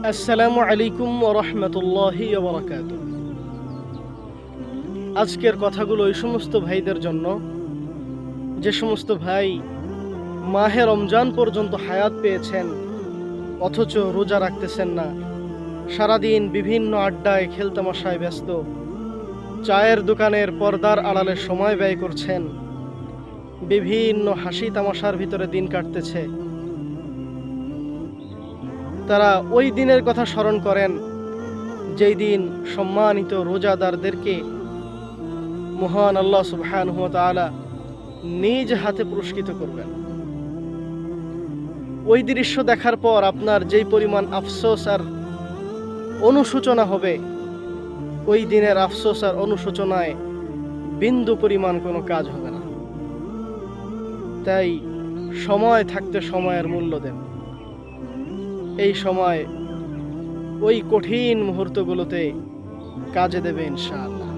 আসসালামু আলাইকুম ওয়া রাহমাতুল্লাহি ওয়া বারাকাতুহু। আজকের কথাগুলো ওই সমস্ত ভাইদের জন্য যে সমস্ত ভাই মাহে রমজান পর্যন্ত হায়াত পেয়েছেন অথচ রোজা রাখতেছেন না। সারাদিন বিভিন্ন আড্ডায় খেলতামাশায় ব্যস্ত, চায়ের দোকানের পর্দার আড়ালে সময় ব্যয় করছেন, বিভিন্ন হাসি তামাশার ভিতরে দিন কাটতেছে। তারা ওই দিনের কথা স্মরণ করেন যেই দিন সম্মানিত রোজাদারদেরকে মহান আল্লাহ সুবহানাহু ওয়া তাআলা নিজ হাতে পুরস্কৃত করবেন। ওই দৃশ্য দেখার পর আপনার যেই পরিমাণ আফসোস আর অনুশোচনা হবে, ওই দিনের আফসোস আর অনুশোচনায় বিন্দু পরিমাণ কোনো কাজ হবে না। তাই সময় থাকতে সময়ের মূল্য দেন। এই সময় ওই কঠিন মুহূর্তগুলোতে কাজে দেবে ইনশাআল্লাহ।